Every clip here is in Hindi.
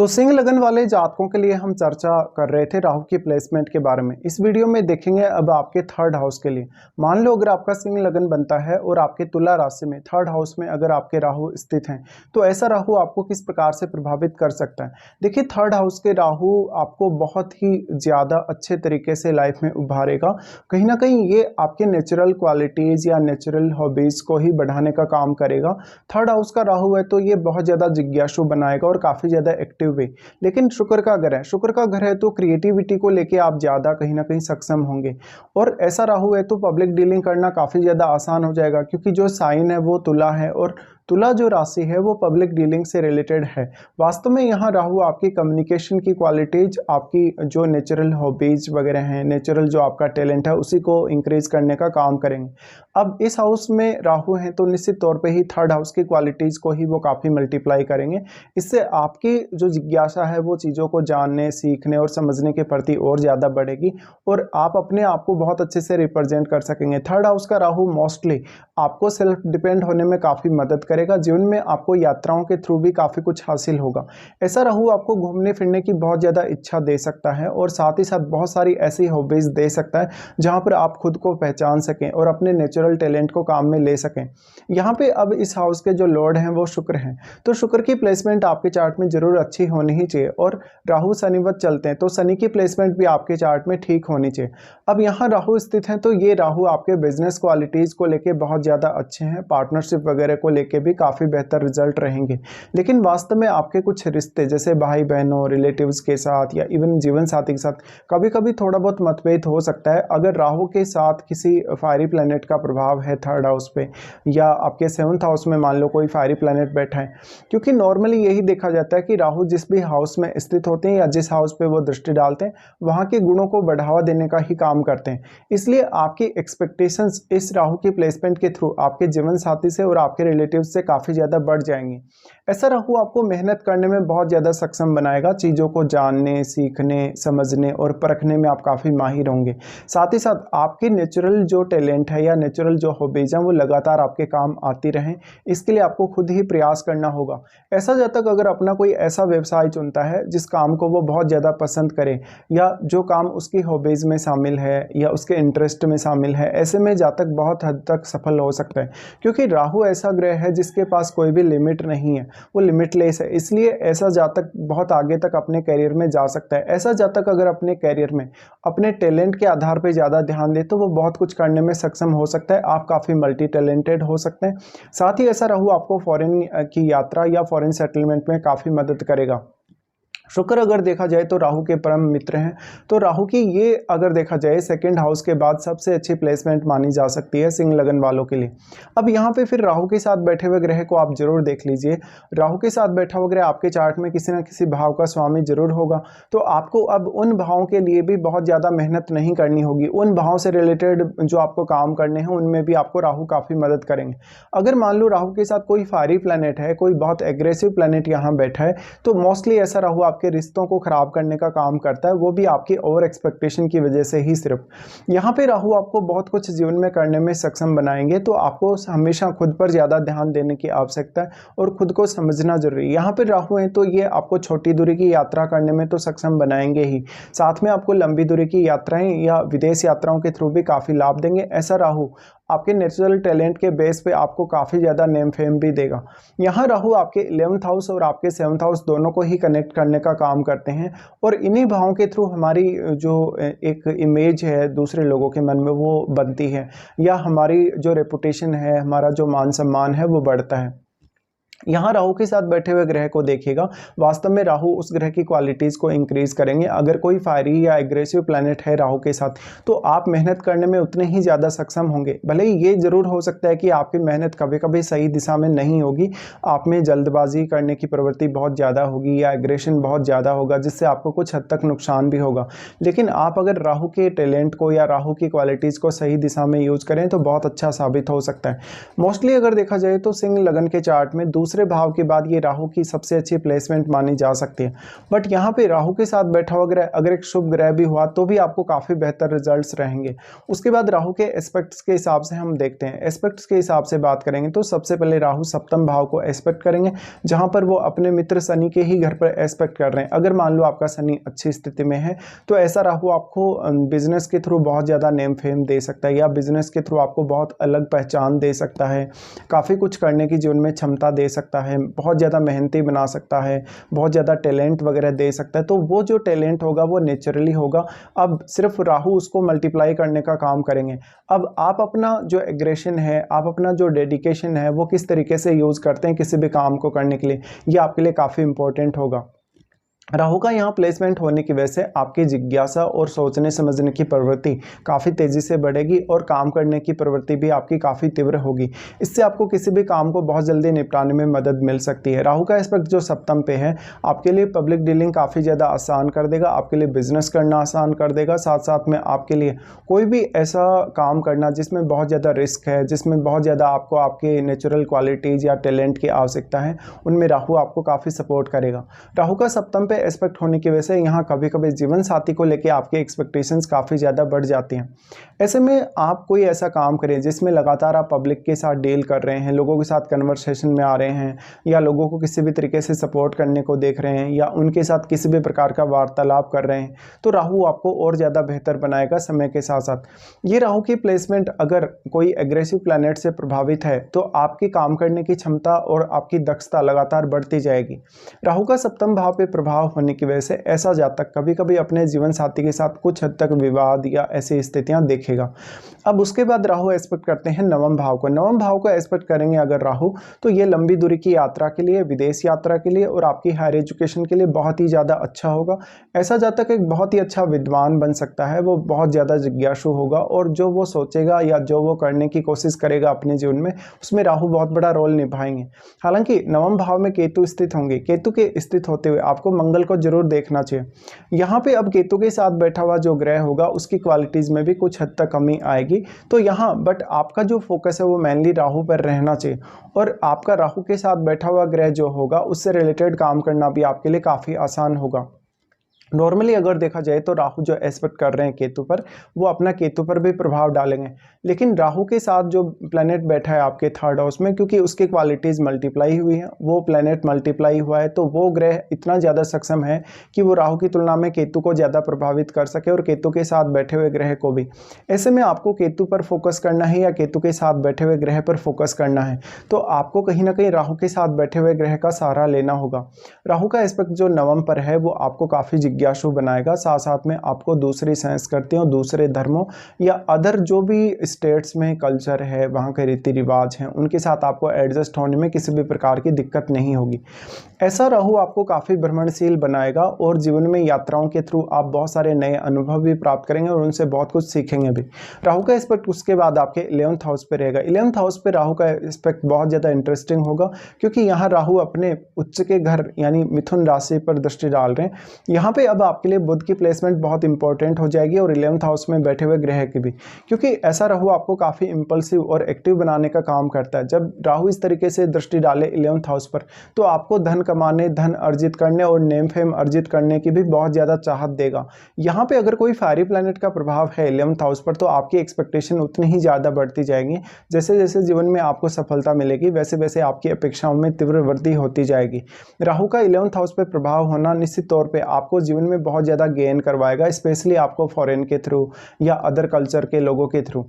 तो सिंह लगन वाले जातकों के लिए हम चर्चा कर रहे थे राहु की प्लेसमेंट के बारे में। इस वीडियो में देखेंगे अब आपके थर्ड हाउस के लिए। मान लो अगर आपका सिंह लगन बनता है और आपके तुला राशि में थर्ड हाउस में अगर आपके राहु स्थित हैं, तो ऐसा राहु आपको किस प्रकार से प्रभावित कर सकता है। देखिए, थर्ड हाउस के राहु आपको बहुत ही ज़्यादा अच्छे तरीके से लाइफ में उभारेगा। कहीं ना कहीं ये आपके नेचुरल क्वालिटीज़ या नेचुरल हॉबीज़ को ही बढ़ाने का काम करेगा। थर्ड हाउस का राहु है तो ये बहुत ज़्यादा जिज्ञासु बनाएगा और काफ़ी ज़्यादा एक्टिव भी। लेकिन शुक्र का घर है, शुक्र का घर है तो क्रिएटिविटी को लेके आप ज़्यादा कहीं ना कहीं सक्षम होंगे। और ऐसा राहु है तो पब्लिक डीलिंग करना काफ़ी ज़्यादा आसान हो जाएगा, क्योंकि जो साइन है वो तुला है और तुला जो राशि है वो पब्लिक डीलिंग से रिलेटेड है। वास्तव में यहाँ राहु आपकी कम्युनिकेशन की क्वालिटीज, आपकी जो नेचुरल हॉबीज वगैरह हैं, नेचुरल जो आपका टैलेंट है उसी को इंक्रीज करने का काम करेंगे। अब इस हाउस में राहु हैं तो निश्चित तौर पे ही थर्ड हाउस की क्वालिटीज को ही वो काफ़ी मल्टीप्लाई करेंगे। इससे आपकी जो जिज्ञासा है वो चीज़ों को जानने, सीखने और समझने के प्रति और ज़्यादा बढ़ेगी और आप अपने आप को बहुत अच्छे से रिप्रेजेंट कर सकेंगे। थर्ड हाउस का राहु मोस्टली आपको सेल्फ डिपेंड होने में काफ़ी मदद करेगा। जीवन में आपको यात्राओं के थ्रू भी काफ़ी कुछ हासिल होगा। ऐसा राहु आपको घूमने फिरने की बहुत ज़्यादा इच्छा दे सकता है और साथ ही साथ बहुत सारी ऐसी हॉबीज़ दे सकता है जहाँ पर आप खुद को पहचान सकें और अपने नेचुरल टैलेंट को काम में ले सकें। यहाँ पे अब इस हाउस के जो लॉर्ड हैं वो शुक्र हैं, तो शुक्र की प्लेसमेंट आपके चार्ट में जरूर अच्छी होनी ही चाहिए। और राहु शनिवत चलते हैं तो शनि की प्लेसमेंट भी आपके चार्ट में ठीक होनी चाहिए। अब यहाँ राहु स्थित हैं तो ये राहु आपके बिजनेस क्वालिटीज़ को लेके बहुत ज़्यादा अच्छे हैं, पार्टनरशिप वगैरह को लेके भी काफ़ी बेहतर रिजल्ट रहेंगे। लेकिन वास्तव में आपके कुछ रिश्ते जैसे भाई बहनों, रिलेटिव्स के साथ या इवन जीवन साथी के साथ कभी कभी थोड़ा बहुत मतभेद हो सकता है। अगर राहु के साथ किसी फायरी प्लैनेट का प्रभाव है थर्ड हाउस पे या आपके सेवंथ हाउस में मान लो कोई फायरी प्लैनेट बैठा है, क्योंकि नॉर्मली यही देखा जाता है कि राहु जिस भी हाउस में स्थित होते हैं या जिस हाउस पे वो दृष्टि डालते हैं वहाँ के गुणों को बढ़ावा देने का ही काम करते हैं। इसलिए आपकी एक्सपेक्टेशंस इस राहु की प्लेसमेंट के थ्रू आपके जीवन साथी से और आपके रिलेटिव से काफ़ी ज़्यादा बढ़ जाएंगी। ऐसा राहु आपको मेहनत करने में बहुत ज़्यादा सक्षम बनाएगा। चीज़ों को जानने, सीखने, समझने और परखने में आप काफ़ी माहिर होंगे। साथ ही साथ आपके नेचुरल जो टैलेंट है या नेचुरल जो हॉबीज़ हैं वो लगातार आपके काम आती रहें, इसके लिए आपको खुद ही प्रयास करना होगा। ऐसा जातक अगर अपना कोई ऐसा व्यवसाय चुनता है जिस काम को वो बहुत ज़्यादा पसंद करे या जो काम उसकी हॉबीज़ में शामिल है या उसके इंटरेस्ट में शामिल है, ऐसे में जातक बहुत हद तक सफल हो सकता है। क्योंकि राहु ऐसा ग्रह है जिसके पास कोई भी लिमिट नहीं है, वो लिमिटलेस है। इसलिए ऐसा जातक बहुत आगे तक अपने करियर में जा सकता है। ऐसा जातक अगर अपने करियर में अपने टैलेंट के आधार पर ज़्यादा ध्यान दे तो वो बहुत कुछ करने में सक्षम हो सकता है। आप काफ़ी मल्टी टैलेंटेड हो सकते हैं। साथ ही ऐसा राहु आपको फॉरेन की यात्रा या फॉरेन सेटलमेंट में काफ़ी मदद करेगा। शुक्र अगर देखा जाए तो राहु के परम मित्र हैं, तो राहु की ये अगर देखा जाए सेकंड हाउस के बाद सबसे अच्छी प्लेसमेंट मानी जा सकती है सिंह लगन वालों के लिए। अब यहाँ पे फिर राहु के साथ बैठे हुए ग्रह को आप जरूर देख लीजिए। राहु के साथ बैठा हुआ ग्रह आपके चार्ट में किसी न किसी भाव का स्वामी जरूर होगा, तो आपको अब उन भावों के लिए भी बहुत ज़्यादा मेहनत नहीं करनी होगी। उन भावों से रिलेटेड जो आपको काम करने हैं उनमें भी आपको राहु काफ़ी मदद करेंगे। अगर मान लो राहु के साथ कोई फायरी प्लैनेट है, कोई बहुत एग्रेसिव प्लैनेट यहाँ बैठा है, तो मोस्टली ऐसा राहु आपके रिश्तों को खराब करने का काम करता है, वो भी आपकी ओवर एक्सपेक्टेशन की वजह से ही। सिर्फ यहाँ पे राहु आपको बहुत कुछ जीवन में करने में सक्षम बनाएंगे, तो आपको हमेशा खुद पर ज़्यादा ध्यान देने की आवश्यकता है और खुद को समझना जरूरी है। यहाँ पे राहु है तो ये आपको छोटी दूरी की यात्रा करने में तो सक्षम बनाएंगे ही, साथ में आपको लंबी दूरी की यात्राएं या विदेश यात्राओं के थ्रू भी काफ़ी लाभ देंगे। ऐसा राहु आपके नेचुरल टैलेंट के बेस पे आपको काफ़ी ज़्यादा नेम फेम भी देगा। यहाँ राहु आपके 11th हाउस और आपके 7th हाउस दोनों को ही कनेक्ट करने का काम करते हैं और इन्हीं भावों के थ्रू हमारी जो एक इमेज है दूसरे लोगों के मन में वो बनती है, या हमारी जो रेपुटेशन है, हमारा जो मान सम्मान है वो बढ़ता है। यहाँ राहु के साथ बैठे हुए ग्रह को देखिएगा, वास्तव में राहु उस ग्रह की क्वालिटीज़ को इंक्रीज करेंगे। अगर कोई फायरी या एग्रेसिव प्लैनेट है राहु के साथ तो आप मेहनत करने में उतने ही ज़्यादा सक्षम होंगे। भले ही ये जरूर हो सकता है कि आपकी मेहनत कभी कभी सही दिशा में नहीं होगी, आप में जल्दबाजी करने की प्रवृत्ति बहुत ज़्यादा होगी या एग्रेशन बहुत ज़्यादा होगा, जिससे आपको कुछ हद तक नुकसान भी होगा। लेकिन आप अगर राहु के टैलेंट को या राहु की क्वालिटीज़ को सही दिशा में यूज करें तो बहुत अच्छा साबित हो सकता है। मोस्टली अगर देखा जाए तो सिंह लगन के चार्ट में दूसरे दूसरे भाव के बाद ये राहु की सबसे अच्छी प्लेसमेंट मानी जा सकती है। बट यहाँ पे राहु के साथ बैठा हुआ ग्रह अगर एक शुभ ग्रह भी हुआ तो भी आपको काफ़ी बेहतर रिजल्ट्स रहेंगे। उसके बाद राहु के एस्पेक्ट्स के हिसाब से हम देखते हैं। एस्पेक्ट्स के हिसाब से बात करेंगे तो सबसे पहले राहु सप्तम भाव को एस्पेक्ट करेंगे, जहाँ पर वो अपने मित्र शनि के ही घर पर एस्पेक्ट कर रहे हैं। अगर मान लो आपका शनि अच्छी स्थिति में है तो ऐसा राहु आपको बिजनेस के थ्रू बहुत ज़्यादा नेम फेम दे सकता है, या बिजनेस के थ्रू आपको बहुत अलग पहचान दे सकता है, काफ़ी कुछ करने की जीवन में क्षमता दे सकता है, बहुत ज़्यादा मेहनती बना सकता है, बहुत ज़्यादा टैलेंट वगैरह दे सकता है। तो वो जो टैलेंट होगा वो नेचुरली होगा। अब सिर्फ राहु उसको मल्टीप्लाई करने का काम करेंगे। अब आप अपना जो एग्रेशन है, आप अपना जो डेडिकेशन है वो किस तरीके से यूज़ करते हैं किसी भी काम को करने के लिए, ये आपके लिए काफ़ी इंपॉर्टेंट होगा। राहु का यहाँ प्लेसमेंट होने की वजह से आपकी जिज्ञासा और सोचने समझने की प्रवृत्ति काफ़ी तेज़ी से बढ़ेगी और काम करने की प्रवृत्ति भी आपकी काफ़ी तीव्र होगी। इससे आपको किसी भी काम को बहुत जल्दी निपटाने में मदद मिल सकती है। राहु का एस्पेक्ट जो सप्तम पे है आपके लिए पब्लिक डीलिंग काफ़ी ज़्यादा आसान कर देगा, आपके लिए बिजनेस करना आसान कर देगा, साथ साथ में आपके लिए कोई भी ऐसा काम करना जिसमें बहुत ज़्यादा रिस्क है, जिसमें बहुत ज़्यादा आपको आपके नेचुरल क्वालिटीज़ या टैलेंट की आवश्यकता है, उनमें राहु आपको काफ़ी सपोर्ट करेगा। राहु का सप्तम पे एस्पेक्ट होने की वजह से यहाँ कभी कभी जीवन साथी को लेके आपके एक्सपेक्टेशंस काफ़ी ज़्यादा बढ़ जाती हैं। ऐसे में आप कोई ऐसा काम करें जिसमें लगातार आप पब्लिक के साथ डील कर रहे हैं, लोगों के साथ कन्वर्सेशन में आ रहे हैं, या लोगों को किसी भी तरीके से सपोर्ट करने को देख रहे हैं, या उनके साथ किसी भी प्रकार का वार्तालाप कर रहे हैं, तो राहु आपको और ज़्यादा बेहतर बनाएगा समय के साथ साथ। ये राहु की प्लेसमेंट अगर कोई एग्रेसिव प्लैनेट से प्रभावित है तो आपकी काम करने की क्षमता और आपकी दक्षता लगातार बढ़ती जाएगी। राहु का सप्तम भाव पे प्रभाव होने की वजह से ऐसा जातक कभी कभी अपने जीवन साथी के साथ कुछ हद तक विवाद या ऐसी स्थितियां देखेगा। अब उसके बाद राहु एस्पेक्ट करते हैं नवम भाव को। नवम भाव को एस्पेक्ट करेंगे अगर राहु, तो ये लंबी दूरी की यात्रा के लिए, विदेश यात्रा के लिए और आपकी हायर एजुकेशन के लिए बहुत ही ज़्यादा अच्छा होगा। ऐसा जातक एक बहुत ही अच्छा विद्वान बन सकता है, वो बहुत ज़्यादा जिज्ञासु होगा और जो वो सोचेगा या जो वो करने की कोशिश करेगा अपने जीवन में, उसमें राहु बहुत बड़ा रोल निभाएंगे। हालांकि नवम भाव में केतु स्थित होंगे, केतु के स्थित होते हुए आपको मंगल को जरूर देखना चाहिए। यहाँ पे अब केतु के साथ बैठा हुआ जो ग्रह होगा उसकी क्वालिटीज़ में भी कुछ हद तक कमी आएगी, तो यहाँ बट आपका जो फोकस है वो मेनली राहु पर रहना चाहिए, और आपका राहु के साथ बैठा हुआ ग्रह जो होगा उससे रिलेटेड काम करना भी आपके लिए काफ़ी आसान होगा। नॉर्मली अगर देखा जाए तो राहु जो एस्पेक्ट कर रहे हैं केतु पर, वो अपना केतु पर भी प्रभाव डालेंगे, लेकिन राहु के साथ जो प्लैनेट बैठा है आपके थर्ड हाउस में, क्योंकि उसकी क्वालिटीज़ मल्टीप्लाई हुई हैं, वो प्लैनेट मल्टीप्लाई हुआ है, तो वो ग्रह इतना ज़्यादा सक्षम है कि वो राहु की तुलना में केतु को ज़्यादा प्रभावित कर सके और केतु के साथ बैठे हुए ग्रह को भी। ऐसे में आपको केतु पर फोकस करना है या केतु के साथ बैठे हुए ग्रह पर फोकस करना है, तो आपको कहीं ना कहीं राहु के साथ बैठे हुए ग्रह का सहारा लेना होगा। राहु का एस्पेक्ट जो नवम पर है वो आपको काफ़ी जिज्ञासु बनाएगा, साथ साथ में आपको दूसरी संस्कृतियों, दूसरे धर्मों या अदर जो भी स्टेट्स में कल्चर है, वहाँ के रीति रिवाज हैं, उनके साथ आपको एडजस्ट होने में किसी भी प्रकार की दिक्कत नहीं होगी। ऐसा राहु आपको काफ़ी भ्रमणशील बनाएगा और जीवन में यात्राओं के थ्रू आप बहुत सारे नए अनुभव भी प्राप्त करेंगे और उनसे बहुत कुछ सीखेंगे भी। राहु का एस्पेक्ट उसके बाद आपके 11th हाउस पे रहेगा। 11th हाउस पे राहु का एस्पेक्ट बहुत ज़्यादा इंटरेस्टिंग होगा, क्योंकि यहाँ राहु अपने उच्च के घर यानी मिथुन राशि पर दृष्टि डाल रहे हैं। यहाँ पे अब आपके लिए बुध की प्लेसमेंट बहुत इंपॉर्टेंट हो जाएगी और 11th हाउस में बैठे हुए ग्रह की भी, क्योंकि ऐसा राहु आपको काफ़ी इंपल्सिव और एक्टिव बनाने का काम करता है। जब राहु इस तरीके से दृष्टि डाले 11th हाउस पर, तो आपको धन कमाने, धन अर्जित करने और नेम फेम अर्जित करने की भी बहुत ज़्यादा चाहत देगा। यहाँ पे अगर कोई फायरी प्लैनेट का प्रभाव है 11th हाउस पर, तो आपकी एक्सपेक्टेशन उतनी ही ज़्यादा बढ़ती जाएगी। जैसे जैसे जीवन में आपको सफलता मिलेगी वैसे वैसे आपकी अपेक्षाओं में तीव्र वृद्धि होती जाएगी। राहु का 11th हाउस पर प्रभाव होना निश्चित तौर पर आपको जीवन में बहुत ज़्यादा गेन करवाएगा, स्पेशली आपको फॉरेन के थ्रू या अदर कल्चर के लोगों के थ्रू।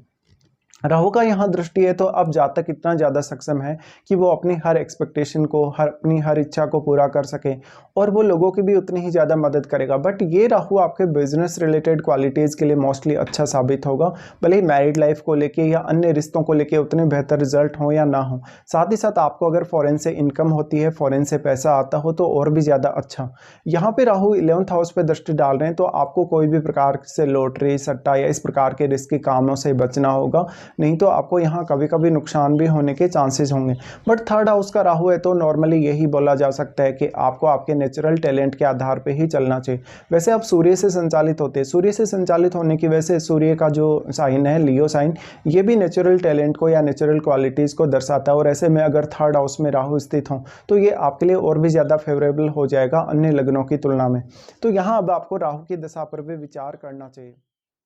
राहु का यहाँ दृष्टि है तो अब जातक इतना ज़्यादा सक्षम है कि वो अपनी हर एक्सपेक्टेशन को, अपनी हर इच्छा को पूरा कर सके और वो लोगों की भी उतनी ही ज़्यादा मदद करेगा। बट ये राहु आपके बिजनेस रिलेटेड क्वालिटीज़ के लिए मोस्टली अच्छा साबित होगा, भले ही मैरिड लाइफ को लेके या अन्य रिश्तों को लेके उतने बेहतर रिजल्ट हो या ना हो। साथ ही साथ आपको अगर फॉरेन से इनकम होती है, फॉरेन से पैसा आता हो, तो और भी ज़्यादा अच्छा। यहाँ पे राहु 11th हाउस पे दृष्टि डाल रहे हैं, तो आपको कोई भी प्रकार से लॉटरी, सट्टा या इस प्रकार के रिस्की कामों से बचना होगा। नहीं तो आपको यहाँ कभी कभी नुकसान भी होने के चांसेस होंगे। बट थर्ड हाउस का राहु है तो नॉर्मली यही बोला जा सकता है कि आपको आपके नेचुरल टैलेंट के आधार पे ही चलना चाहिए। वैसे आप सूर्य से संचालित होते हैं, सूर्य से संचालित होने की वजह से सूर्य का जो साइन है लियो साइन, ये भी नेचुरल टैलेंट को या नेचुरल क्वालिटीज़ को दर्शाता है। और ऐसे में अगर थर्ड हाउस में राहु स्थित हो तो ये आपके लिए और भी ज़्यादा फेवरेबल हो जाएगा अन्य लग्नों की तुलना में। तो यहाँ अब आपको राहु की दशा पर भी विचार करना चाहिए।